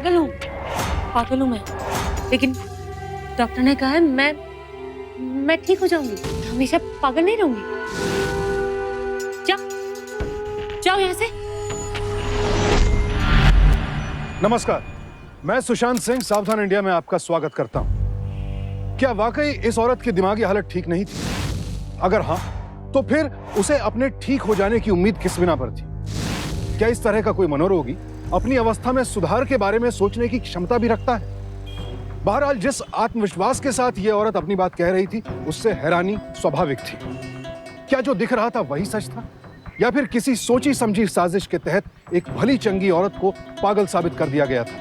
पागल हूँ मैं, लेकिन डॉक्टर ने कहा है मैं ठीक हो जाऊंगी, हमेशा पागल नहीं रहूंगी। जाओ यहाँ से। नमस्कार, मैं सुशांत सिंह सावधान इंडिया में आपका स्वागत करता हूं। क्या वाकई इस औरत की दिमागी हालत ठीक नहीं थी? अगर हाँ, तो फिर उसे अपने ठीक हो जाने की उम्मीद किस बिना पर थी? क्या इस तरह का कोई मनोरोगी अपनी अवस्था में सुधार के बारे में सोचने की क्षमता भी रखता है? बहरहाल, जिस आत्मविश्वास के साथ यह औरत अपनी बात कह रही थी, उससे हैरानी स्वाभाविक थी। क्या जो दिख रहा था वही सच था, या फिर किसी सोची समझी साजिश के तहत एक भली चंगी औरत को पागल साबित कर दिया गया था?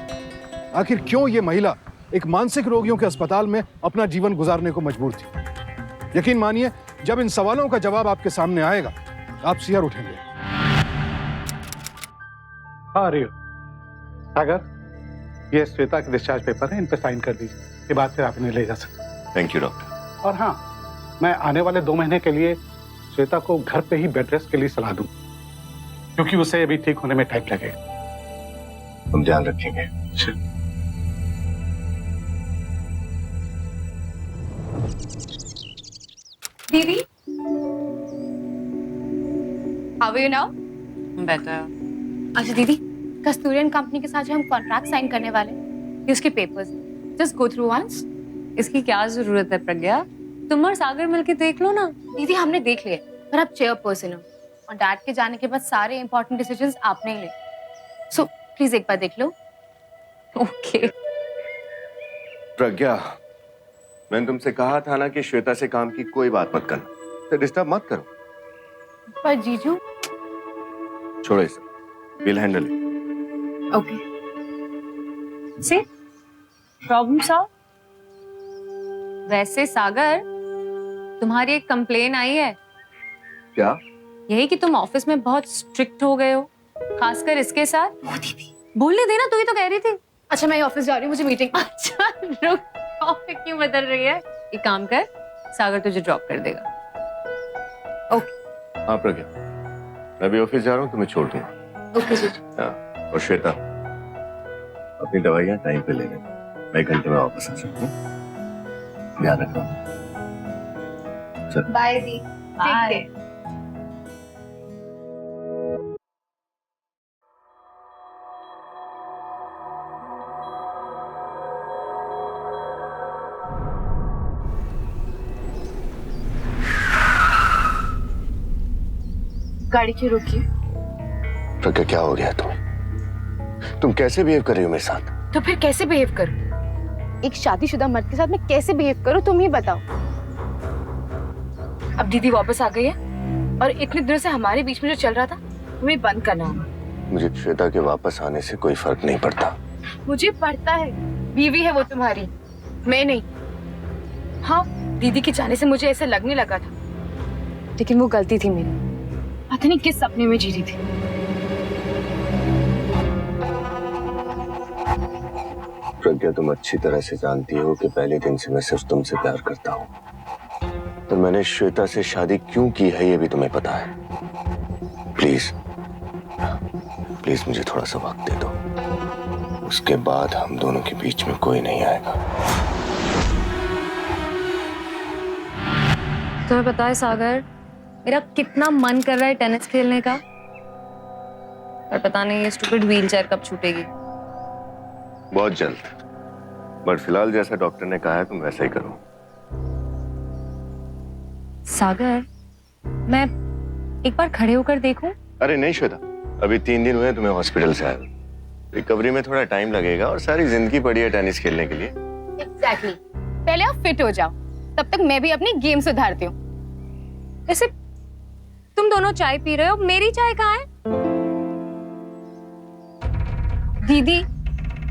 आखिर क्यों यह महिला एक मानसिक रोगियों के अस्पताल में अपना जीवन गुजारने को मजबूर थी? यकीन मानिए, जब इन सवालों का जवाब आपके सामने आएगा, आप सिहर उठेंगे। हाँ रियो, सागर, ये श्वेता के डिस्चार्ज पेपर है, इन पे साइन कर दीजिए। के बाद फिर आप इन्हें ले जा सकते। Thank you doctor. और हाँ, मैं आने वाले 2 महीने के लिए श्वेता को घर पे ही बेड रेस्ट के लिए सलाह दूं, क्योंकि उसे अभी ठीक होने में टाइम लगेगा। हम ध्यान रखेंगे। दीदी, how are you now? Better. अच्छा दीदी, कस्तूरियन कंपनी के साथ जो हम कॉन्ट्रैक्ट साइन करने वाले हैं, ये उसके papers, just go through once. इसकी क्या जरूरत है प्रज्ञा? तुम और सागर मिलके देख लो ना। दीदी हमने देख लिया, पर आप चेयरपर्सन हो और डैड के जाने के बाद सारे इंपॉर्टेंट डिसीजंस आपने ही ले। सो प्लीज एक बार देख लो। ओके। प्रज्ञा, मैंने तुमसे कहा था ना कि श्वेता से काम की कोई बात मत करना, तो डिस्टर्ब मत करो। पर जीजू। छोड़ो इसे, विल हैंडल इट। ओके। से प्रॉब्लम सॉल्व। वैसे सागर, तुम्हारी एक कंप्लेन आई है। क्या? यही कि तुम ऑफिस में बहुत स्ट्रिक्ट हो गए हो, खासकर इसके साथ। बोलने देना, तू ही तो कह रही थी। अच्छा मैं ऑफिस जा रही हूँ, मुझे मीटिंग। अच्छा रुक, टॉपिक क्यों बदल रही है? एक काम कर, सागर तुझे ड्रॉप कर देगा। ओके। हाँ प्रज्ञा, मैं भी ऑफिस जा रहा हूँ, तुम्हें छोड़ दूंगा। ओके जीजू। हाँ, और श्वेता, अपनी दवाइयाँ टाइम पे ले लेना, मैं 1 घंटे में वापस आ सकता हूँ। ध्यान रखना। By the. बाय। गाड़ी क्यों रोकी? प्रज्ञा, क्या हो गया तुम्हें? तुम कैसे बिहेव कर रही हो मेरे साथ? तो फिर कैसे बिहेव करूं? एक शादीशुदा मर्द के साथ मैं कैसे बिहेव करूं, तुम ही बताओ। अब दीदी वापस आ गई है और इतने दिनों से हमारे बीच में जो चल रहा था, तुम्हें बंद करना होगा। मुझे श्वेता के वापस आने से कोई फर्क नहीं पड़ता। मुझे पड़ता है, बीवी है वो तुम्हारी, मैं नहीं। हाँ, दीदी के जाने से मुझे ऐसा लगने लगा था, लेकिन वो गलती थी मेरी। पता नहीं किस सपने में जी रही थी। प्रज्ञा, तुम अच्छी तरह से जानती हो कि पहले दिन से मैं सिर्फ तुमसे प्यार करता हूँ, तो मैंने श्वेता से शादी क्यों की है ये भी तुम्हें पता है। प्लीज प्लीज मुझे थोड़ा सा वक्त दे दो, उसके बाद हम दोनों के बीच में कोई नहीं आएगा। तुम्हें पता है सागर, मेरा कितना मन कर रहा है टेनिस खेलने का, पर पता नहीं ये स्टूपिड व्हीलचेयर कब छूटेगी। बहुत जल्द, बट फिलहाल जैसा डॉक्टर ने कहा है तुम वैसा ही करो। सागर, मैं एक बार खड़े होकर देखूं? अरे नहीं श्वेता, अभी 3 दिन हुए तुम्हें हॉस्पिटल से आए, रिकवरी में थोड़ा टाइम लगेगा और सारी जिंदगी पड़ी है टेनिस खेलने के लिए। एग्जैक्टली। पहले आप फिट हो जाओ, तब तक मैं भी अपनी गेम सुधारती हूँ। वैसे तुम दोनों चाय पी रहे हो, मेरी चाय कहाँ है? दीदी,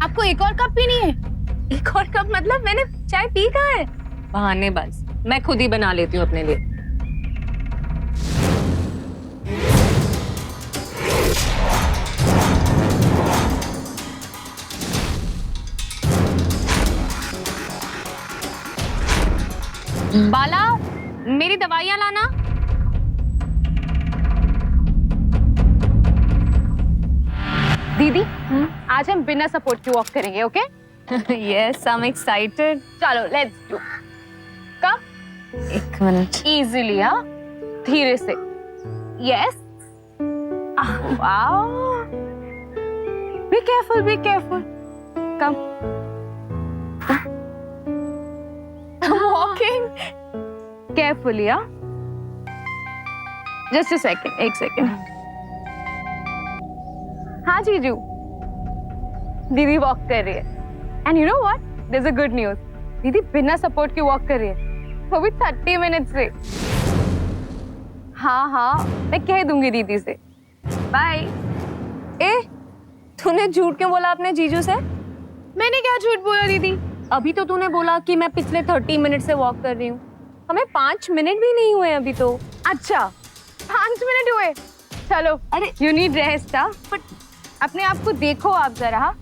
आपको एक और कप पीनी है? एक और कप मतलब? मैंने चाय पी कहाँ है? बहानेबाज, मैं खुद ही बना लेती हूँ अपने लिए। बाला, मेरी दवाइयाँ लाना। दीदी, आज हम बिना सपोर्ट के वॉक करेंगे, ओके? Yes, I'm excited. चलो लेट्स डू। कम, एक मिनट। इजीली, हाँ, धीरे से। Yes, wow, be careful, be careful. Come, walking carefully, हाँ। जस्ट अ सेकंड, एक सेकंड। हाँ जीजू, दीदी वॉक कर रही है। And you know what, there is a good news. दीदी बिना सपोर्ट के वॉक कर रही है, वो भी 30 मिनट से। हाँ हाँ, मैं कह दूंगी दीदी से। बाय। ए, तूने झूठ क्यों बोला अपने जीजू से? मैंने क्या झूठ बोला दीदी? अभी तो तूने बोला कि मैं पिछले 30 मिनट से वॉक कर रही हूँ। हमें 5 मिनट भी नहीं हुए अभी तो। अच्छा, 5 मिनट हुए? चलो, अरे यू नीड रेस्ट, हाँ। बट अपने आप को देखो आप जरा, हाँ।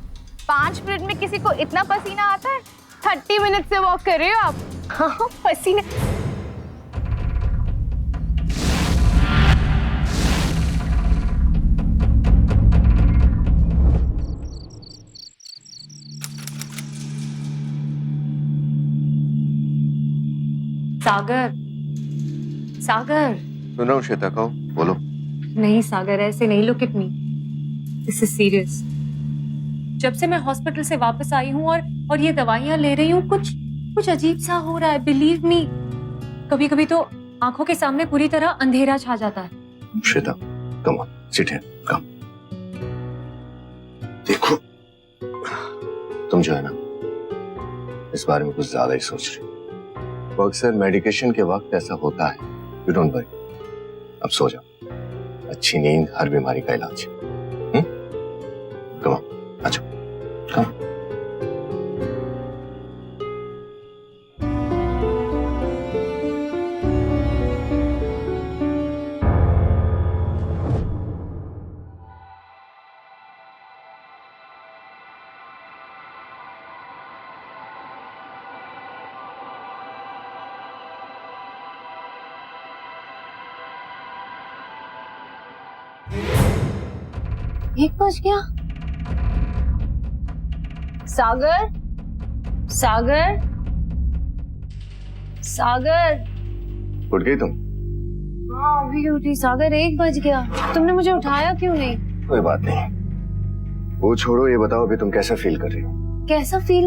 5 मिनट में किसी को इतना पसीना आता है? 30 मिनट से वॉक कर रहे हो आप। हाँ, पसीने। सागर, सागर। सुन रहा हूँ श्वेता, कहो, बोलो। नहीं सागर, ऐसे नहीं, look at me, this is serious. जब से मैं हॉस्पिटल से वापस आई हूँ और ये दवाइयाँ ले रही हूँ, कुछ अजीब सा हो रहा है, बिलीव मी। कभी कभी तो आंखों के सामने पूरी तरह अंधेरा छा जाता है। Shweta, come on, sit here, come. देखो, तुम जो है ना, इस बारे में कुछ ज्यादा ही सोच रही हो। वो अक्सर मेडिकेशन के वक्त ऐसा होता है। यू डोंट वरी, अब सो जाओ। अच्छी नींद हर बीमारी का इलाज है। कम ऑन, आ जाओ, कम। एक बज गया। सागर, सागर, सागर। उठ गई तुम? हाँ अभी उठी सागर, 1 बज गया। तुमने मुझे उठाया क्यों नहीं? कोई बात नहीं, वो छोड़ो, ये बताओ अभी तुम कैसा फील कर रही हो? कैसा फील?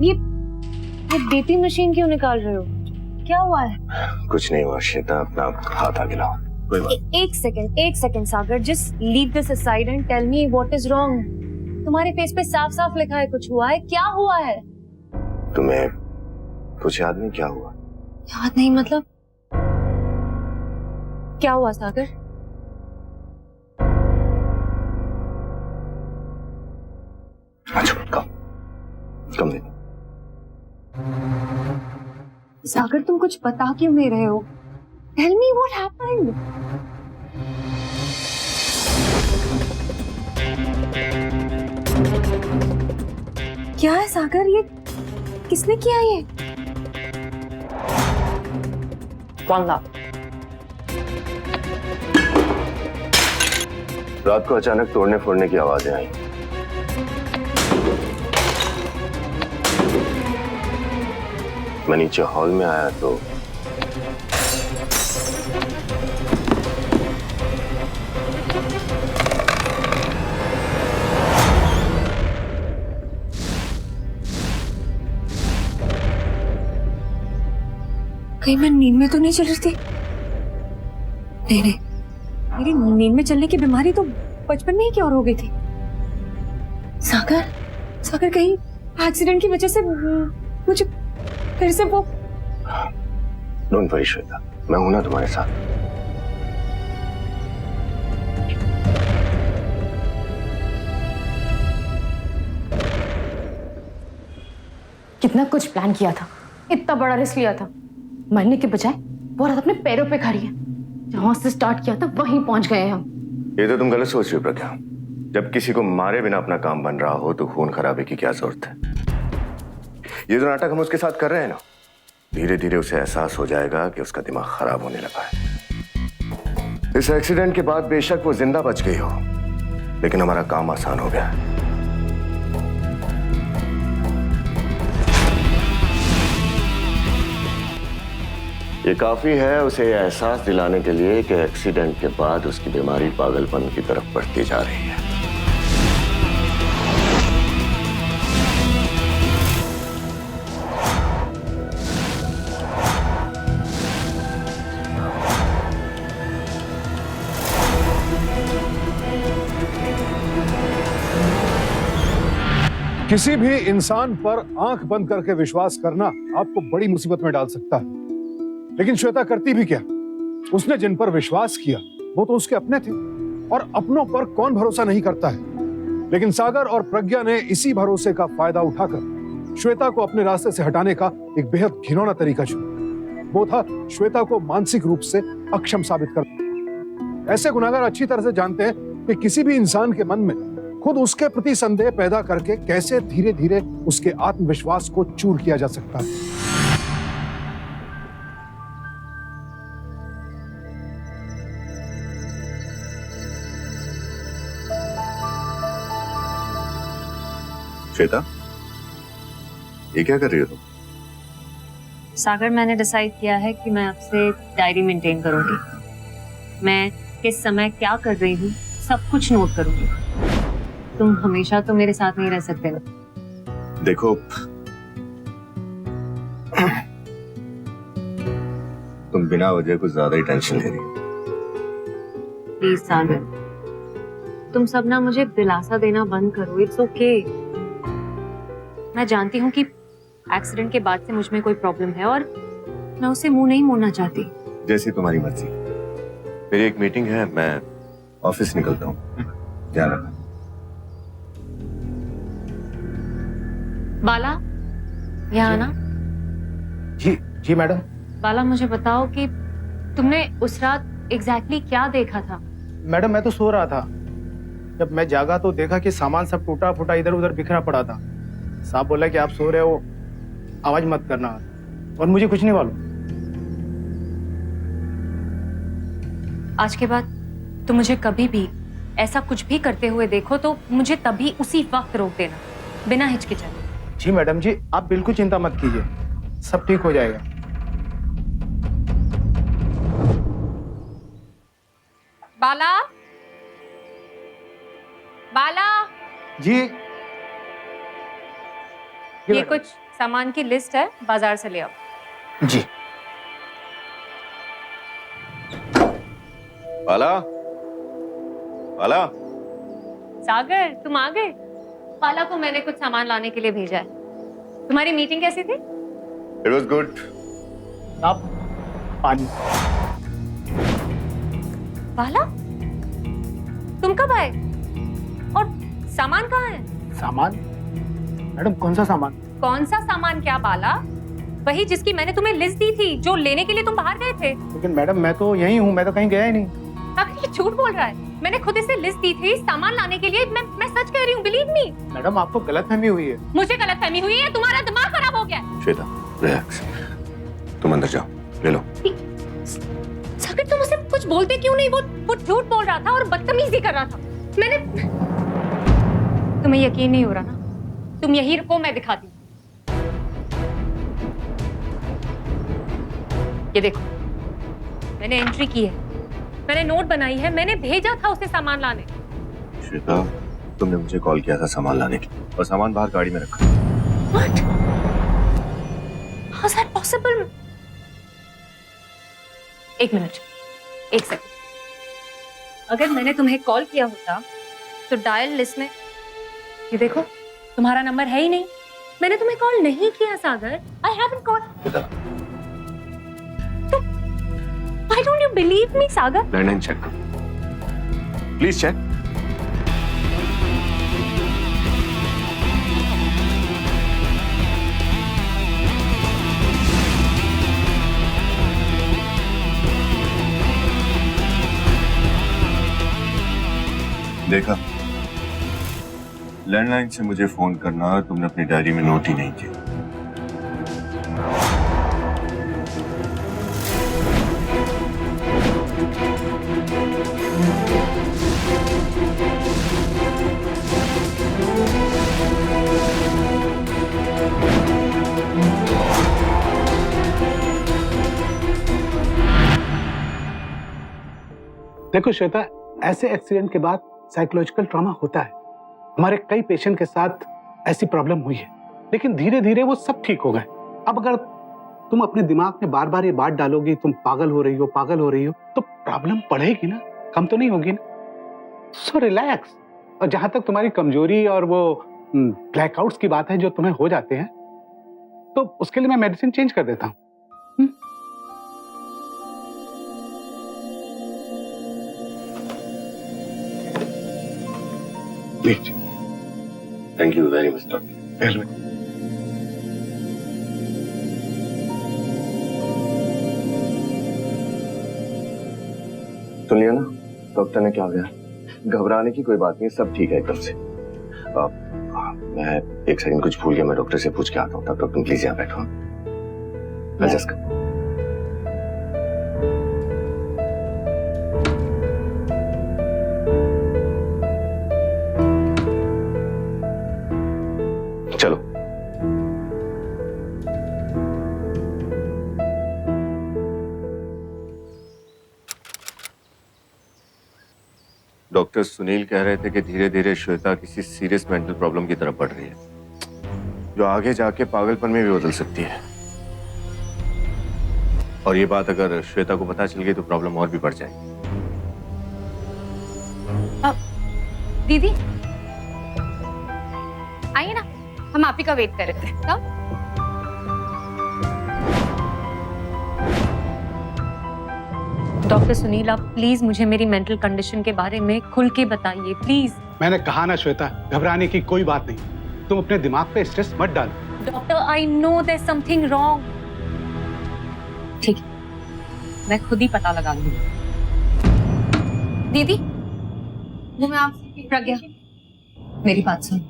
ये बीपी मशीन क्यों निकाल रहे हो? क्या हुआ है? कुछ नहीं हुआ श्वेता, अपना हाथ आगे लाओ। कोई बात। एक second Sagar, just leave this aside and tell me what is wrong. तुम्हारे फेस पे साफ साफ लिखा है कुछ हुआ है, क्या हुआ है? तुम्हें कुछ याद नहीं क्या हुआ? याद नहीं मतलब? क्या हुआ सागर? अच्छा, कम दे। सागर तुम कुछ बता क्यों नहीं रहे हो? Tell me what happened. क्या है सागर, ये किसने किया ये? कौन था? रात को अचानक तोड़ने फोड़ने की आवाजें आई। मैं नीचे हॉल में आया तो कहीं मैं नींद में तो नहीं चल रही थी? नहीं, मेरी नींद में चलने की बीमारी तो बचपन में ही क्योर हो गई थी। सागर कहीं एक्सीडेंट की वजह से मुझे फिर से वो। डोंट वरी श्वेता, मैं हूं ना तुम्हारे साथ। कितना कुछ प्लान किया था, इतना बड़ा रिस्क लिया था, मरने के बजाय वो औरत अपने पैरों पे खड़ी है। जहां से स्टार्ट किया था वहीं पहुंच गए हम। ये तो तुम गलत सोच रही हो प्रज्ञा। जब किसी को मारे बिना अपना काम बन रहा हो तो खून खराबे की क्या जरूरत है? ये जो नाटक हम उसके साथ कर रहे हैं ना, धीरे धीरे उसे एहसास हो जाएगा कि उसका दिमाग खराब होने लगा है। इस एक्सीडेंट के बाद बेशक वो जिंदा बच गई हो, लेकिन हमारा काम आसान हो गया है। ये काफी है उसे ये एहसास दिलाने के लिए कि एक्सीडेंट के बाद उसकी बीमारी पागलपन की तरफ बढ़ती जा रही है। किसी भी इंसान पर आंख बंद करके विश्वास करना आपको बड़ी मुसीबत में डाल सकता है, लेकिन श्वेता करती भी क्या? उसने जिन पर विश्वास किया वो तो उसके अपने थे, और अपनों पर कौन भरोसा नहीं करता है। लेकिन सागर और प्रज्ञा ने इसी भरोसे का फायदा उठाकर श्वेता को अपने रास्ते से हटाने का एक बेहद घिनौना तरीका चुना। वो था श्वेता को मानसिक रूप से अक्षम साबित करना। ऐसे गुनाहगार अच्छी तरह से जानते हैं कि किसी भी इंसान के मन में खुद उसके प्रति संदेह पैदा करके कैसे धीरे धीरे उसके आत्मविश्वास को चूर किया जा सकता है। श्वेता, ये क्या कर रही हो तुम? सागर, मैंने डिसाइड किया है कि मैं आपसे डायरी मेंटेन करूंगी। मैं किस समय क्या कर रही हूँ सब कुछ नोट करूंगी। तुम हमेशा तो मेरे साथ नहीं रह सकते ना। देखो, तुम बिना वजह कुछ ज्यादा ही टेंशन ले रही हो। प्लीज सागर, तुम सब ना मुझे दिलासा देना बंद करो। It's okay. मैं जानती हूँ कि एक्सीडेंट के बाद से मुझ में कोई प्रॉब्लम है और मैं उसे मुंह नहीं मोड़ना चाहती। जैसी तुम्हारी मर्जी। मेरी एक मीटिंग है, मैं ऑफिस निकलता हूँ। ध्यान रखना। बाला, यहाँ आना। जी जी मैडम। बाला, मुझे बताओ कि तुमने उस रात एग्जैक्टली क्या देखा था? मैडम, मैं तो सो रहा था। जब मैं जागा तो देखा कि सामान सब टूटा फूटा इधर उधर बिखरा पड़ा था। साहब बोला कि आप सो रहे हो, आवाज मत करना, और मुझे कुछ नहीं मालूम। आज के बाद तुम मुझे कभी भी ऐसा कुछ भी करते हुए देखो तो मुझे तभी उसी वक्त रोक देना, बिना हिचकिचाए। जी मैडम जी, आप बिल्कुल चिंता मत कीजिए, सब ठीक हो जाएगा। बाला, बाला, जी ये कुछ सामान की लिस्ट है, बाजार से ले आओ। जी। बाला, बाला। सागर, तुम आ गए? बाला को मैंने कुछ सामान लाने के लिए भेजा है। तुम्हारी मीटिंग कैसी थी? It was good. आप पानी। बाला, तुम कब आए? और सामान कहाँ है? सामान? मैडम, कौन सा सामान? कौन सा सामान क्या बाला? वही जिसकी मैंने तुम्हें लिस्ट दी थी, जो लेने के लिए तुम बाहर गए थे। लेकिन मैडम, मैं तो यही हूँ, मैं तो कहीं गया ही नहीं। अगर ये झूठ बोल रहा है। मैंने खुद इसे लिस्ट दी थी सामान लाने के लिए। मैं सच कह रही हूँ, बिलीव मी। मैडम, आपको गलतफहमी हुई है। मुझे गलतफहमी हुई है, तुम्हारा दिमाग खराब हो गया है। श्वेता, रिलैक्स। तुम अंदर जाओ, ले लो। सागर, तुम उसे कुछ बोलते क्यों नहीं? वो झूठ बोल रहा था और बदतमीजी कर रहा था। मैंने तुम्हें यकीन नहीं हो रहा ना? तुम यही रुको, मैं दिखाती हूँ। ये देखो, मैंने एंट्री की है, मैंने नोट बनाई है, मैंने भेजा था उसे सामान लाने। श्वेता, तुमने मुझे कॉल किया था सामान लाने के लिए, और सामान बाहर गाड़ी में रखा। What? How is that possible? एक मिनट, एक सेकंड। अगर मैंने तुम्हें कॉल किया होता तो डायल लिस्ट में ये देखो, तुम्हारा नंबर है ही नहीं। मैंने तुम्हें कॉल नहीं किया Sagar. I haven't called. Why don't you believe me, Sagar? Landline check करो, प्लीज चेक। देखा, लैंडलाइन से मुझे फोन करना तुमने अपनी डायरी में नोट ही नहीं किया। देखो श्वेता, ऐसे एक्सीडेंट के बाद साइकोलॉजिकल ट्रॉमा होता है। हमारे कई पेशेंट के साथ ऐसी प्रॉब्लम हुई है, लेकिन धीरे धीरे वो सब ठीक हो गए। अब अगर तुम अपने दिमाग में बार बार ये बात डालोगी तुम पागल हो रही हो, तो प्रॉब्लम बढ़ेगी ना, कम तो नहीं होगी ना। So relax. और जहां तक तुम्हारी कमजोरी और वो ब्लैकआउट्स की बात है जो तुम्हें हो जाते हैं, तो उसके लिए मैं मेडिसिन चेंज कर देता हूँ। Thank you very much doctor. सुन लिया ना डॉक्टर ने क्या कहा? घबराने की कोई बात नहीं, सब ठीक है एकदम से। मैं एक सेकंड कुछ भूल गया, मैं डॉक्टर से पूछ के आता हूँ। तब तक तुम प्लीज यहाँ बैठो। एडजस्ट कर। चलो डॉक्टर सुनील कह रहे थे कि धीरे धीरे श्वेता किसी सीरियस मेंटल प्रॉब्लम की तरफ बढ़ रही है, जो आगे जाके पागलपन में भी बदल सकती है। और ये बात अगर श्वेता को पता चल गई तो प्रॉब्लम और भी बढ़ जाएगी। दीदी आइए ना, हम आप ही का वेट कर रहे थे। कब? डॉक्टर सुनील, आप प्लीज मुझे मेरी मेंटल कंडीशन के बारे में खुल के बताइए प्लीज। मैंने कहा ना श्वेता, घबराने की कोई बात नहीं। तुम अपने दिमाग पे स्ट्रेस मत डालो। Doctor, I know there is something wrong. ठीक है, मैं खुद ही पता लगा लूंगी। दीदी वो मैं आपसे प्रज्ञा, मेरी बात सुन।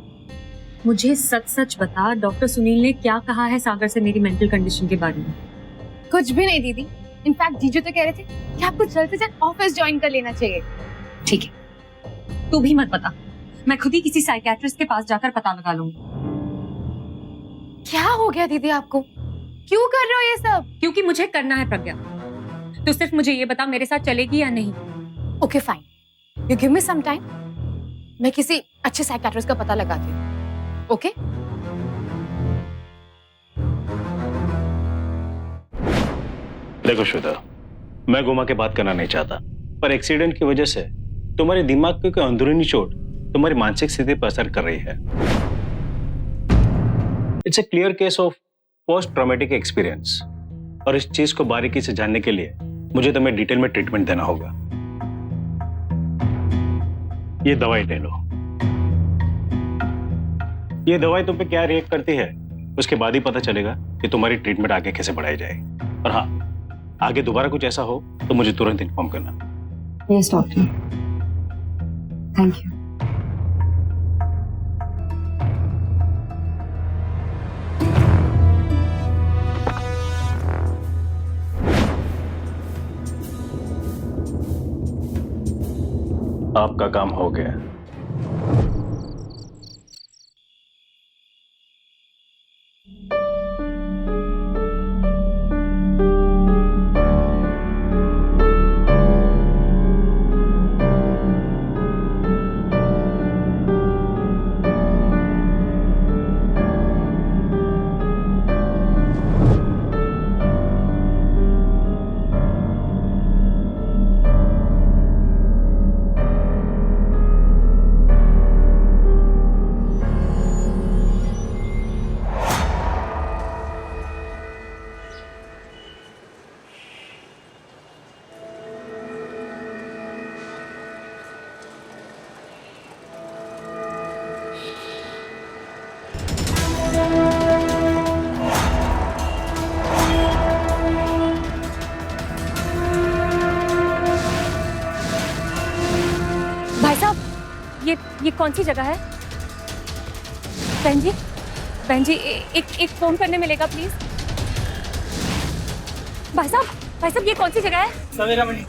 मुझे सच सच बता, डॉक्टर सुनील ने क्या कहा है सागर से मेरी मेंटल कंडीशन के बारे में? कुछ भी नहीं दीदी। इनफैक्ट जीजू तो कह रहे थे कि आपको जल्द से जल्द ऑफिस ज्वाइन कर लेना चाहिए। ठीक है, तू भी मत बता, मैं खुद ही किसी साइकियाट्रिस्ट के पास जाकर पता लगा लूंगी। क्या हो गया दीदी आपको? क्यों कर रहे हो ये सब? क्योंकि मुझे करना है प्रज्ञा। तो सिर्फ मुझे ये बता, मेरे साथ चलेगी या नहीं? Okay fine, you give me some time, मैं किसी अच्छे साइकियाट्रिस्ट का पता लगाती हूँ। ओके देखो श्वेता, मैं घुमा के बात करना नहीं चाहता, पर एक्सीडेंट की वजह से तुम्हारे दिमाग की कोई अंदरूनी चोट तुम्हारी मानसिक स्थिति पर असर कर रही है। It's a clear case of post traumatic experience, और इस चीज को बारीकी से जानने के लिए मुझे तुम्हें डिटेल में ट्रीटमेंट देना होगा। ये दवाई ले लो। ये दवाई तुम पे क्या रिएक्ट करती है उसके बाद ही पता चलेगा कि तुम्हारी ट्रीटमेंट आगे कैसे बढ़ाई जाए। और हाँ, आगे दोबारा कुछ ऐसा हो तो मुझे तुरंत इन्फॉर्म करना। Yes doctor, thank you. आपका काम हो गया। ये कौन सी जगह है? बहन जी एक फोन करने मिलेगा प्लीज। भाई साहब ये कौन सी जगह है? सवेरा मणि।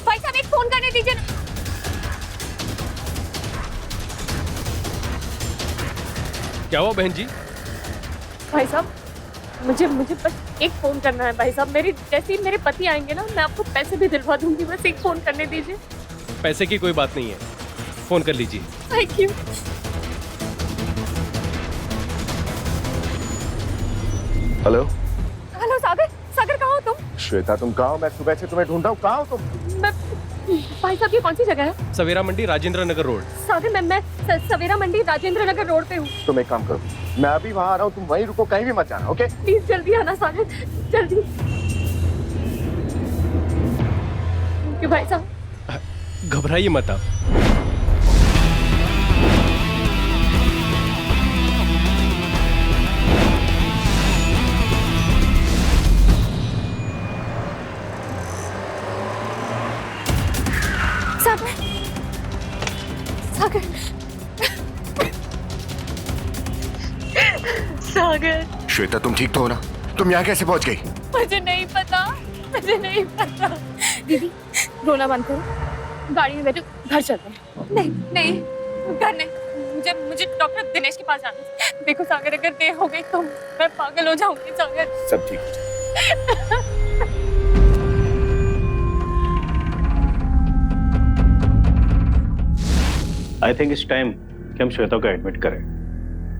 भाई साहब एक फोन करने दीजिए ना। क्या हुआ बहन जी? भाई साहब मुझे बस एक फोन करना है भाई साहब। जैसे ही मेरे पति आएंगे ना, मैं आपको पैसे भी दिलवा दूंगी। बस एक फोन करने दीजिए। पैसे की कोई बात नहीं है, फोन कर लीजिए। Thank you. हेलो हेलो सागर, सागर कहाँ हो तुम? श्वेता, तुम कहाँ हो? मैं सुबह से तुम्हें ढूंढ रहा हूँ, कहाँ हो तुम? मैं भाई साहब, ये कौन सी जगह है? सवेरा मंडी, राजेंद्र नगर रोड। सागर, मैं सवेरा मंडी राजेंद्र नगर रोड पे हूँ। तुम एक काम करो, मैं अभी वहाँ आ रहा हूँ, तुम वहीं रुको, कहीं भी मत जाना, ओके? प्लीज जल्दी आना सागर, जल्दी। क्यों भाई साहब? घबराइए मत आप। सागर, सागर, सागर। श्वेता, तुम ठीक तो हो ना? तुम यहाँ कैसे पहुँच गई? मुझे नहीं पता, मुझे नहीं पता। दीदी, रोना बंद करो, गाड़ी में बैठो, घर चलते हैं। नहीं नहीं, घर नहीं, मुझे मुझे डॉक्टर दिनेश के पास जाना है। देखो सागर, अगर देर हो गई तो मैं पागल हो जाऊंगी। सागर, सब ठीक है। आई थिंक इट्स टाइम कि हम श्वेता को एडमिट करें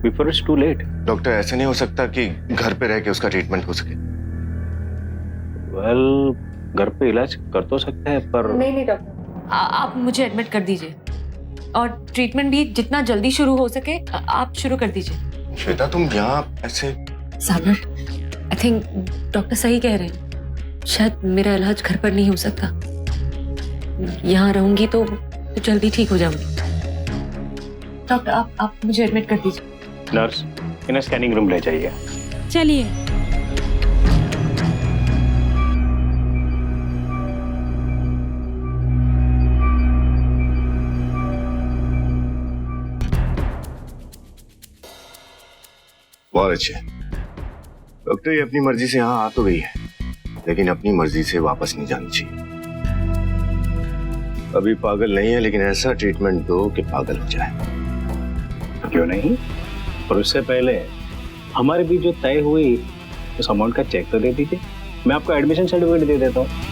before it's too late. Doctor, ऐसा नहीं हो सकता कि घर पे रह के उसका ट्रीटमेंट हो सके? वेल, घर पे इलाज कर तो सकते हैं पर नहीं डॉक्टर, आप मुझे एडमिट कर दीजिए और ट्रीटमेंट भी जितना जल्दी शुरू हो सके आप शुरू कर दीजिए। श्वेता, तुम यहाँ ऐसे? सागर, आई थिंक डॉक्टर सही कह रहे हैं, शायद मेरा इलाज घर पर नहीं हो सकता। यहाँ रहूंगी तो जल्दी ठीक हो जाऊंगी। डॉक्टर, आप मुझे एडमिट कर दीजिए। नर्स, इन्हें स्कैनिंग रूम ले जाइए। चलिए। बहुत अच्छे। डॉक्टर, ये अपनी मर्जी से यहाँ आ तो गई है, लेकिन अपनी मर्जी से वापस नहीं जानी चाहिए। अभी पागल नहीं है, लेकिन ऐसा ट्रीटमेंट दो कि पागल हो जाए। क्यों नहीं? और उससे पहले हमारे बीच जो तय हुई उस अमाउंट का चेक तो दे दीजिए, मैं आपको एडमिशन सर्टिफिकेट दे देता हूँ।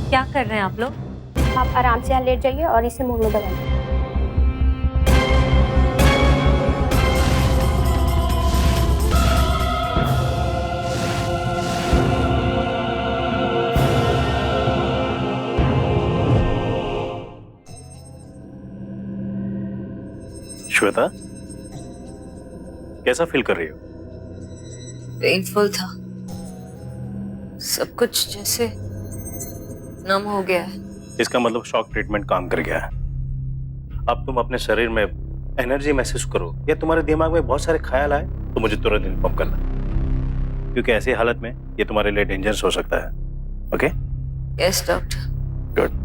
क्या कर रहे हैं आप लोग? आप आराम से यहाँ लेट जाइए और इसे मुंह में दबाइए। श्वेता, कैसा फील कर रही हो? पेनफुल था, सब कुछ जैसे नम हो गया है। इसका मतलब शॉक ट्रीटमेंट काम कर गया है। अब तुम अपने शरीर में एनर्जी महसूस करो या तुम्हारे दिमाग में बहुत सारे ख्याल आए तो मुझे तुरंत इन्फॉर्म करना, क्योंकि ऐसी हालत में ये तुम्हारे लिए डेंजरस हो सकता है। ओके? Yes doctor. गुड।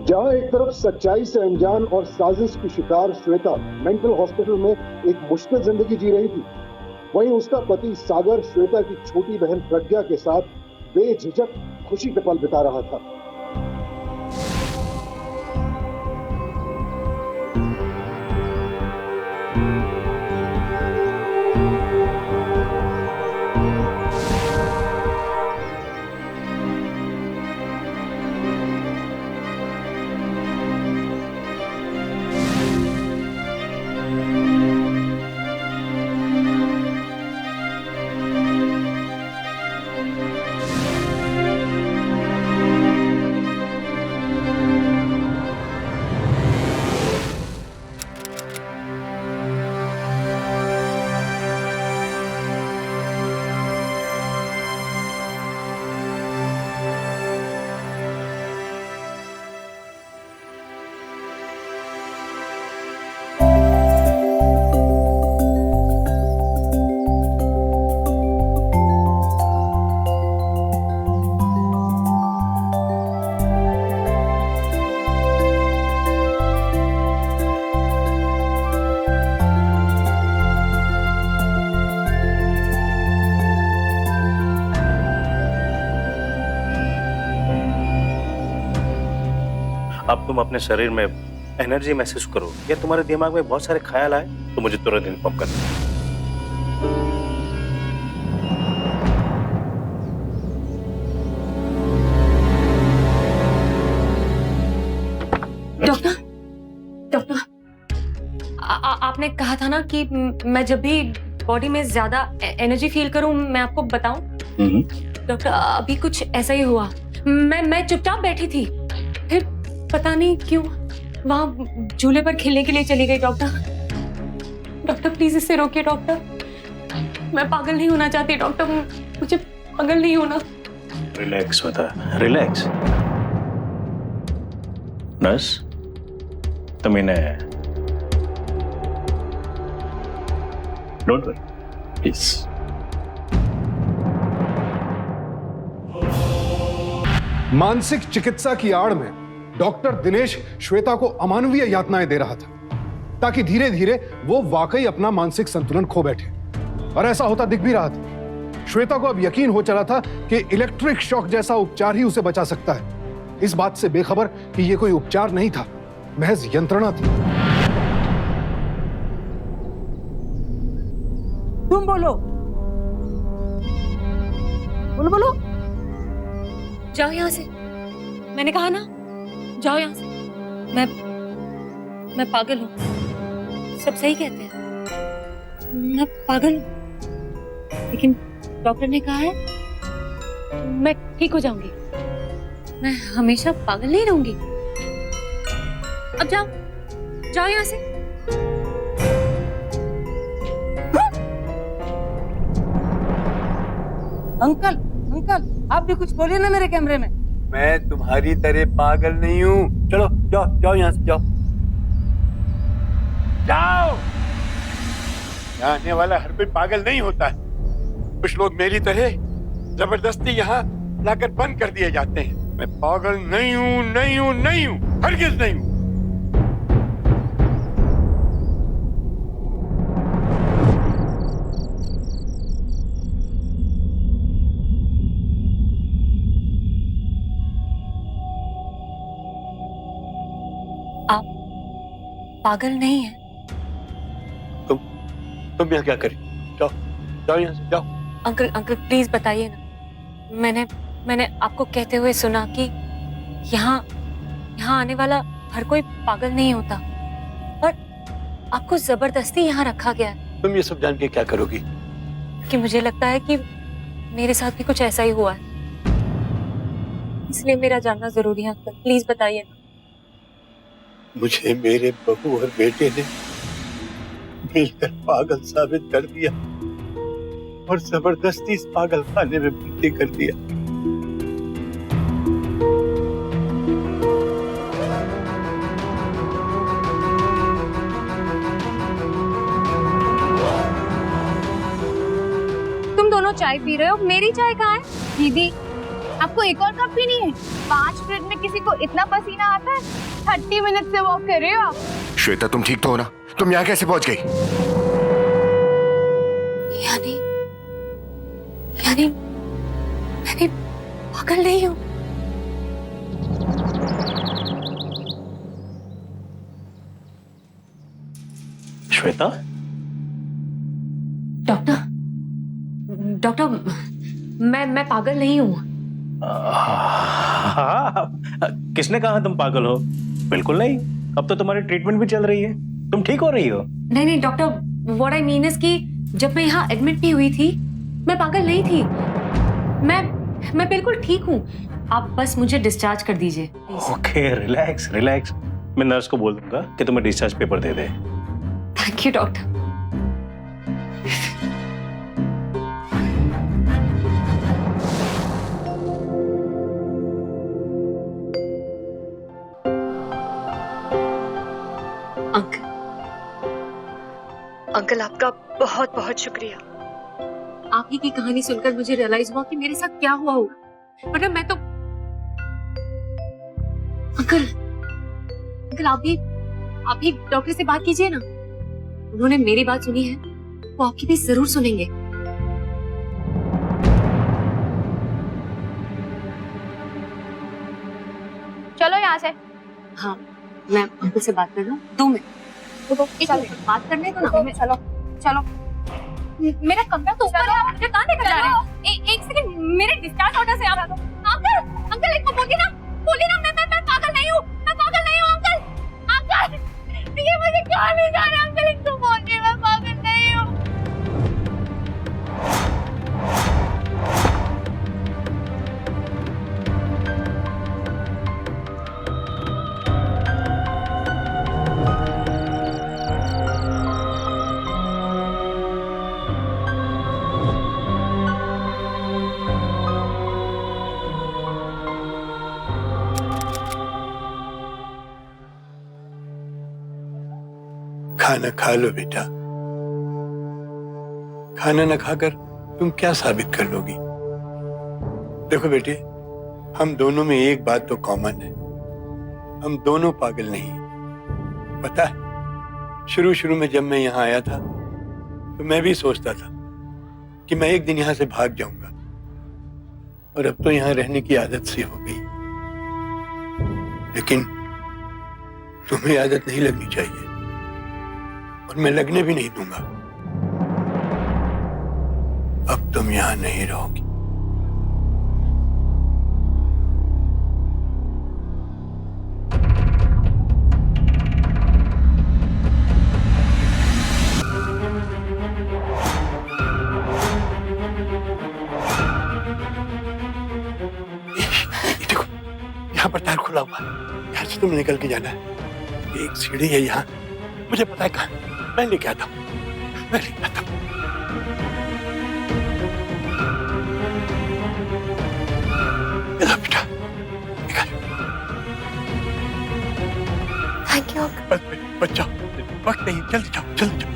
जहां एक तरफ सच्चाई से अनजान और साजिश की शिकार श्वेता मेंटल हॉस्पिटल में एक मुश्किल जिंदगी जी रही थी, वहीं उसका पति सागर श्वेता की छोटी बहन प्रज्ञा के साथ बेझिझक खुशी के पल बिता रहा था। अब तुम अपने शरीर में एनर्जी महसूस करो या तुम्हारे दिमाग में बहुत सारे ख्याल आए तो मुझे तुरंत इन्फॉर्म करना। डॉक्टर डॉक्टर आपने कहा था ना कि मैं जब भी बॉडी में ज्यादा एनर्जी फील करूं मैं आपको बताऊं। डॉक्टर अभी कुछ ऐसा ही हुआ। मैं चुपचाप बैठी थी, फिर पता नहीं क्यों वहां झूले पर खेलने के लिए चली गई। डॉक्टर प्लीज इसे रोकिए डॉक्टर, मैं पागल नहीं होना चाहती डॉक्टर, मुझे पागल नहीं होना। रिलैक्स बता, रिलैक्स। नर्स तुम इन्हें डोंट वरी प्लीज। मानसिक चिकित्सा की आड़ में डॉक्टर दिनेश श्वेता को अमानवीय यातनाएं दे रहा था ताकि धीरे धीरे वो वाकई अपना मानसिक संतुलन खो बैठे, और ऐसा होता दिख भी रहा था। श्वेता को अब यकीन हो चला था कि इलेक्ट्रिक शॉक जैसा उपचार ही उसे बचा सकता है, इस बात से बेखबर कि यह कोई उपचार नहीं था, महज यंत्रणा थी। तुम बोलो बोलो बोलो। जाओ यहाँ से, मैंने कहा ना जाओ यहाँ से। मैं पागल हूँ, सब सही कहते हैं, मैं पागल हूँ, लेकिन डॉक्टर ने कहा है मैं ठीक हो जाऊंगी, मैं हमेशा पागल नहीं रहूंगी। अब जाओ जाओ यहाँ से। अंकल अंकल आप भी कुछ बोलिए ना मेरे कैमरे में। मैं तुम्हारी तरह पागल नहीं हूँ। चलो जाओ जाओ यहाँ से जाओ जाओ। यहाँ आने वाला हर कोई पागल नहीं होता है, कुछ लोग मेरी तरह जबरदस्ती यहाँ लाकर बंद कर दिए जाते हैं। मैं पागल नहीं हूँ, नहीं हूँ, नहीं हूँ, हरगिज नहीं हूँ। आप पागल नहीं है। तुम यहाँ क्या करें? जाओ जाओ यहाँ से जाओ। अंकल अंकल प्लीज बताइए ना, मैंने आपको कहते हुए सुना कि यहाँ आने वाला हर कोई पागल नहीं होता और आपको जबरदस्ती यहाँ रखा गया है। तुम ये सब जान के क्या करोगी? कि मुझे लगता है कि मेरे साथ भी कुछ ऐसा ही हुआ है, इसलिए मेरा जानना जरूरी है। अंकल प्लीज बताइए ना। मुझे मेरे बहू और बेटे ने मिलकर पागल साबित कर दिया और जबरदस्ती इस पागल खाने में भर्ती कर दिया। तुम दोनों चाय पी रहे हो, मेरी चाय कहाँ है? दीदी आपको एक और कप पीनी है? 5 मिनट में किसी को इतना पसीना आता है? 30 मिनट से वॉक कर रहे हो आप। श्वेता तुम ठीक तो हो ना? तुम यहाँ कैसे पहुंच गई? यानी मैं पागल नहीं हूँ। श्वेता डॉक्टर मैं पागल नहीं हूँ। हाँ, किसने कहा तुम पागल हो? बिल्कुल नहीं, अब तो तुम्हारी ट्रीटमेंट भी चल रही है, तुम ठीक हो रही हो। नहीं doctor, what I mean is कि जब मैं यहाँ एडमिट भी हुई थी मैं पागल नहीं थी, मैं बिल्कुल ठीक हूँ। आप बस मुझे डिस्चार्ज कर दीजिए। ओके रिलैक्स रिलैक्स, मैं नर्स को बोल दूंगा कि तुम्हें discharge paper they they. Thank you doctor. Uncle आपका बहुत बहुत शुक्रिया। आप ही की कहानी सुनकर मुझे रियलाइज हुआ कि मेरे साथ क्या हुआ होगा, वरना मैं तो अंकल आप भी डॉक्टर से बात कीजिए ना, उन्होंने मेरी बात सुनी है, वो आपकी भी जरूर सुनेंगे। चलो यहाँ से, हाँ, मैं अंकल से बात कर लूँ 2 मिनट। तो एक मिनट बात करने दो ना। चलो चलो, मेरा कमरा तो ऊपर है, आप मुझे कहाँ लेकर जा रहे हो? एक सेकंड, मेरे डिस्चार्ज ऑर्डर से आप अंकल अंकल एक को बोलिए ना मैं पागल नहीं हूँ, अंकल अंकल ये मुझे कहाँ ले जा रहे हैं? अंकल इनको बोलिए मैं पागल नहीं हूँ। खाना खा लो बेटा। खाना न खाकर तुम क्या साबित कर लोगी? देखो बेटे, हम दोनों में एक बात तो कॉमन है, हम दोनों पागल नहीं। पता है, शुरू में जब मैं यहाँ आया था तो मैं भी सोचता था कि मैं एक दिन यहाँ से भाग जाऊंगा, और अब तो यहाँ रहने की आदत सी हो गई। लेकिन तुम्हें आदत नहीं लगनी चाहिए, और मैं लगने भी नहीं दूंगा। अब तुम यहां नहीं रहोगी। देखो, यहां पर तार खुला हुआ है, यहां से तुम्हें निकल के जाना है। एक सीढ़ी है यहाँ, मुझे पता है कहाँ, मैं लेके आता हूँ। बेटा, निकाल। Thank you. बच जाओ, वक्त नहीं, जल्दी जाओ, जल्दी जाओ।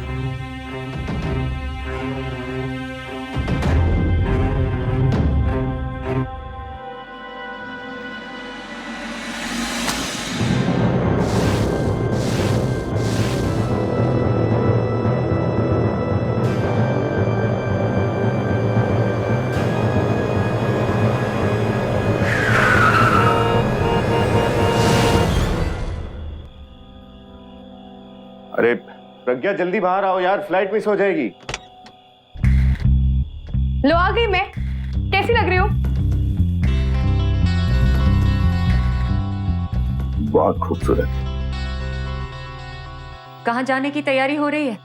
अरे प्रज्ञा, जल्दी बाहर आओ यार, फ्लाइट मिस हो जाएगी। लो आ गई मैं। कैसी लग रही हूँ? बहुत खूबसूरत। कहाँ जाने की तैयारी हो रही है?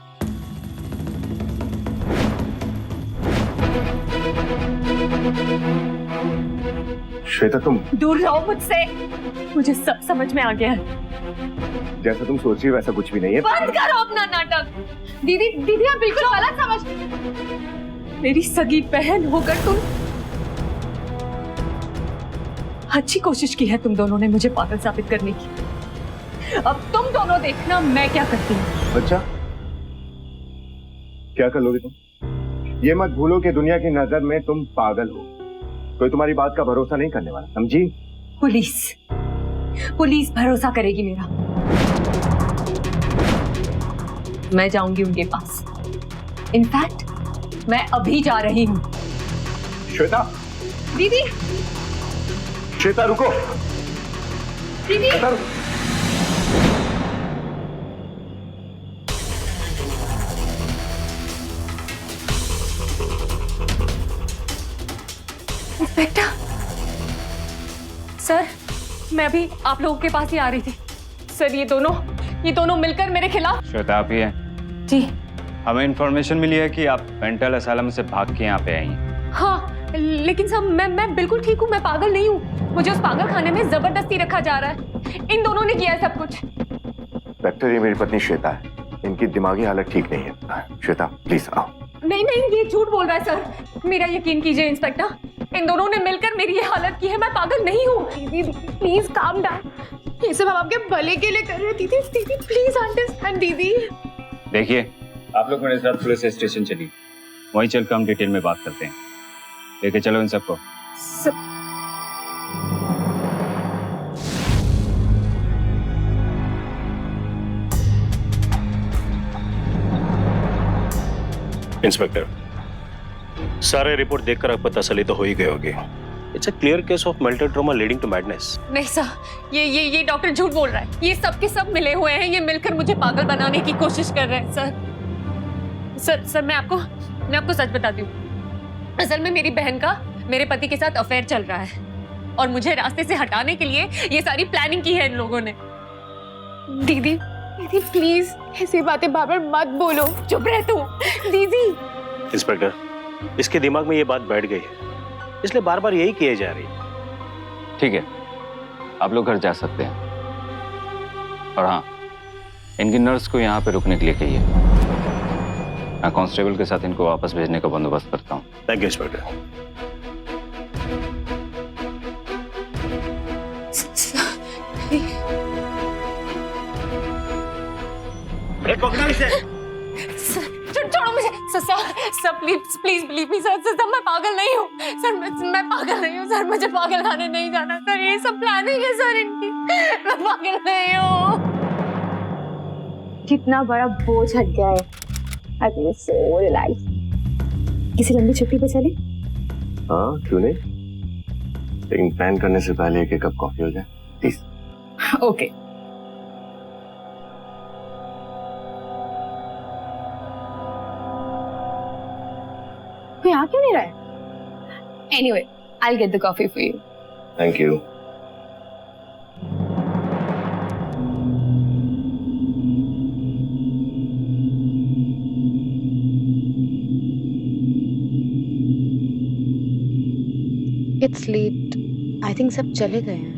श्वेता, तुम दूर रहो मुझसे, मुझे सब समझ में आ गया है। जैसा तुम सोच रही हो वैसा कुछ भी नहीं है। बंद करो अपना नाटक। दीदी दीदी आप बिल्कुल गलत समझ। मेरी सगी बहन होकर तुम, अच्छी कोशिश की है तुम दोनों ने मुझे पागल साबित करने की। अब तुम दोनों देखना मैं क्या करती हूँ। अच्छा, क्या कर लोगे तुम? ये मत भूलो कि दुनिया की नजर में तुम पागल हो, कोई तुम्हारी बात का भरोसा नहीं करने वाला, समझी? पुलिस भरोसा करेगी मेरा। मैं जाऊंगी उनके पास। इनफैक्ट मैं अभी जा रही हूँ। श्वेता, दीदी श्वेता रुको। दीदी श्वेता, रुको। इंस्पेक्टर सर, मैं अभी आप लोगों के पास ही आ रही थी। सर, ये दोनों मिलकर मेरे खिलाफ। श्वेता आप ही हैं? जी। हमें इंफॉर्मेशन मिली है कि आप मेंटल असाइलम से भाग के यहाँ पे आई हैं। हाँ, लेकिन सर मैं बिल्कुल ठीक हूँ, मैं पागल नहीं हूँ। मुझे उस पागल खाने में जबरदस्ती रखा जा रहा है। इन दोनों ने किया है सब कुछ। डॉक्टर, ये मेरी पत्नी श्वेता है, इनकी दिमागी हालत ठीक नहीं है। श्वेता प्लीज आओ। नहीं, ये झूठ बोल रहा है सर, मेरा यकीन कीजिए इंस्पेक्टर। इन दोनों ने मिलकर मेरी ये हालत की है, मैं पागल नहीं हूँ। दीदी प्लीज काम डाउन, ये सब हम आपके भले के लिए कर रहे हैं। दीदी प्लीज अंडरस्टैंड। दीदी देखिए, आप लोग मेरे साथ पुलिस स्टेशन चलिए, वहीं चलकर हम डिटेल में बात करते हैं। लेके चलो इन सबको। इंस्पेक्टर, सारे रिपोर्ट देखकर आप पता चली तो हो ही गए होगे। It's a clear case of multi trauma leading to madness. नहीं सर, ये डॉक्टर झूठ बोल रहा है। ये सब के सब मिले हुए हैं, ये मिलकर मुझे पागल बनाने की कोशिश कर रहे हैं सर। मैं आपको सच बताती हूँ। असल में मेरी बहन का मेरे पति के साथ अफेयर चल रहा है और मुझे रास्ते से हटाने के लिए ये सारी प्लानिंग की है इन लोगों ने। दीदी प्लीज ऐसी बातें बार बार मत बोलो। चुप रह तू दीदी। इंस्पेक्टर, इसके दिमाग में ये बात बैठ गई है, इसलिए बार बार यही किए जा रही है। ठीक है, आप लोग घर जा सकते हैं। और हाँ, इनकी नर्स को यहाँ पे रुकने के लिए कहिए। मैं कांस्टेबल के साथ इनको वापस भेजने का बंदोबस्त करता हूँ। Thank you inspector. छोड़ो मुझे sir please believe me sir मैं पागल नहीं हूँ सर। मैं पागल नहीं हूँ सर, मुझे पागल खाने नहीं जाना सर। ये सब प्लानिंग है सर इनकी। मैं पागल नहीं हूँ। कितना बड़ा बोझ हट गया है। I feel so relax. किसी लंबी छुट्टी पे चले? हाँ, क्यों नहीं, लेकिन प्लान करने से पहले एक कप कॉफी हो जाए प्लीज। ओके। कोई आ क्यों नहीं रहा है? Anyway, I'll get the coffee for you. Thank you. It's late. I think सब चले गए हैं।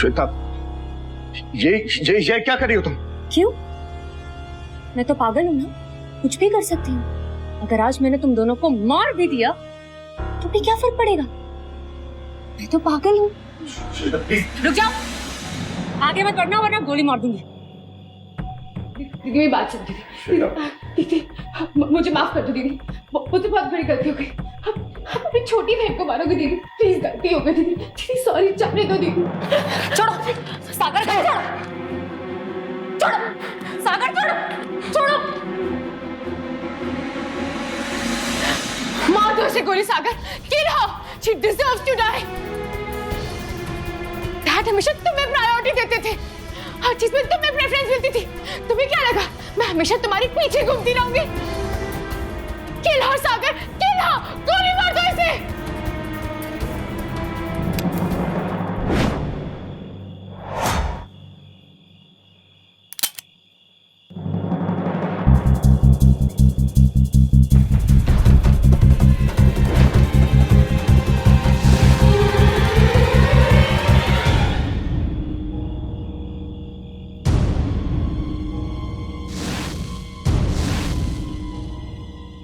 श्वेता, ये क्या कर रही हो तुम? क्यों? मैं तो पागल हूँ ना, कुछ भी कर सकती हूँ। अगर आज मैंने तुम दोनों को मार भी दिया तो भी क्या फर्क पड़ेगा? मैं तो पागल हूँ। रुक जाओ, आगे मत बढ़ना वरना गोली मार दूंगी। दीदी मेरी बात सुन। दीदी मुझे माफ कर दो दीदी, मुझे बहुत बड़ी गलती हो गई। आप अपनी छोटी बहन को मारोगे दीदी, प्लीज गलती हो गई दीदी। दीदी सॉरी, जाने दो दीदी। छोड़ो सागर को, छोड़ो सागर, छोड़ो। मार दो उसे गोली Sagar, kill her, she deserves to die. Dad हमेशा तुम्हें प्रायोरिटी देते थे, हर चीज में तुम्हें प्रेफरेंस मिलती थी। तुम्हें क्या लगा मैं हमेशा तुम्हारे पीछे घूमती रहूंगी? किल हर सागर, किल हर, गोली मार दो इसे।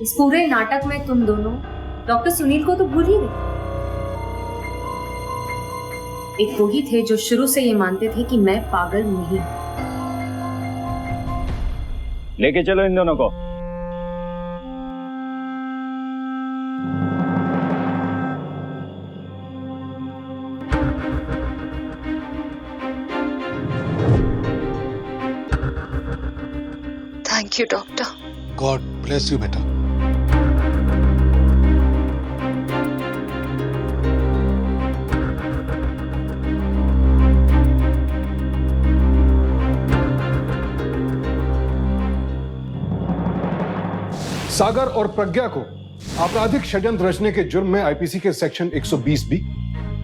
इस पूरे नाटक में तुम दोनों डॉक्टर सुनील को तो भूल ही गए। एक वो ही थे जो शुरू से ये मानते थे कि मैं पागल नहीं। लेके चलो इन दोनों को। Thank you doctor. God bless you बेटा। सागर और प्रज्ञा को आपराधिक षड्यंत्र रचने के जुर्म में आईपीसी के सेक्शन 120 बी,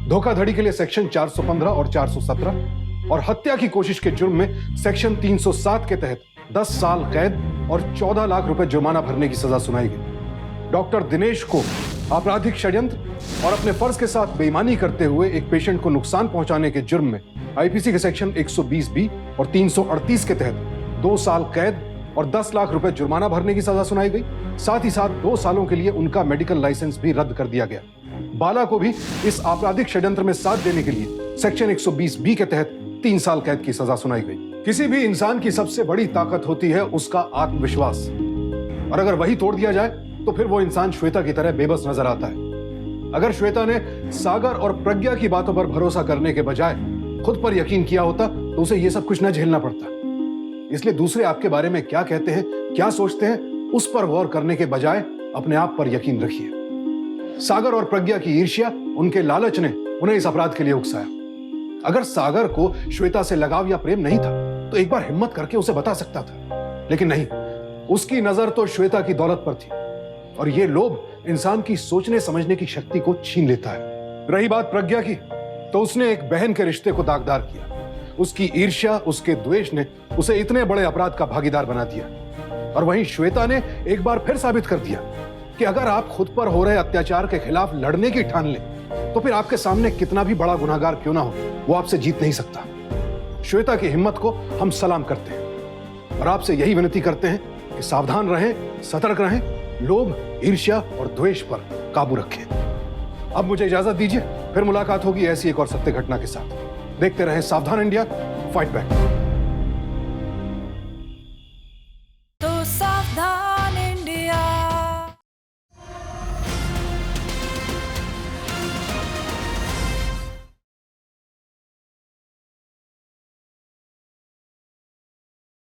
धोखाधड़ी के लिए सेक्शन 415 और 417 और हत्या की कोशिश के जुर्म में सेक्शन 307 के तहत 10 साल कैद और 14 लाख रुपए जुर्माना भरने की सजा सुनाई गई। डॉक्टर दिनेश को आपराधिक षड्यंत्र और अपने फर्ज के साथ बेईमानी करते हुए एक पेशेंट को नुकसान पहुंचाने के जुर्म में आईपीसी के सेक्शन 120 बी और 338 के तहत 2 साल कैद और 10 लाख रुपए जुर्माना भरने की सजा सुनाई गई। साथ ही साथ 2 सालों के लिए उनका मेडिकल लाइसेंस भी रद्द कर दिया गया। बाला को भी इस आपराधिक षड्यंत्र में साथ देने के लिए सेक्शन 120 बी के तहत 3 साल कैद की सजा सुनाई गई। किसी भी इंसान की सबसे बड़ी ताकत होती है उसका आत्मविश्वास, और अगर वही तोड़ दिया जाए तो फिर वो इंसान श्वेता की तरह बेबस नजर आता है। अगर श्वेता ने सागर और प्रज्ञा की बातों पर भरोसा करने के बजाय खुद पर यकीन किया होता तो उसे ये सब कुछ न झेलना पड़ता। इसलिए दूसरे आपके बारे में क्या कहते हैं, क्या सोचते हैं, उस पर गौर करने के बजाय अपने आप पर यकीन रखिए। सागर और प्रज्ञा की ईर्ष्या, उनके लालच ने उन्हें इस अपराध के लिए उकसाया। अगर सागर को श्वेता से लगाव या प्रेम नहीं था तो एक बार हिम्मत करके उसे बता सकता था, लेकिन नहीं, उसकी नजर तो श्वेता की दौलत पर थी, और यह लोभ इंसान की सोचने समझने की शक्ति को छीन लेता है। रही बात प्रज्ञा की, तो उसने एक बहन के रिश्ते को दागदार किया। उसकी ईर्ष्या, उसके द्वेष ने उसे इतने बड़े अपराध का भागीदार बना दिया। और वहीं श्वेता ने एक बार फिर साबित कर दिया कि अगर आप खुद पर हो रहे अत्याचार के खिलाफ लड़ने की ठान लें तो फिर आपके सामने कितना भी बड़ा गुनहगार क्यों ना हो, वो आपसे जीत नहीं सकता। श्वेता की हिम्मत को हम सलाम करते हैं और आपसे यही विनती करते हैं कि सावधान रहें, सतर्क रहें, लोभ, ईर्ष्या और द्वेष पर काबू रखें। अब मुझे इजाजत दीजिए, फिर मुलाकात होगी ऐसी एक और सत्य घटना के साथ। देखते रहें सावधान इंडिया, फाइट बैक। तो सावधान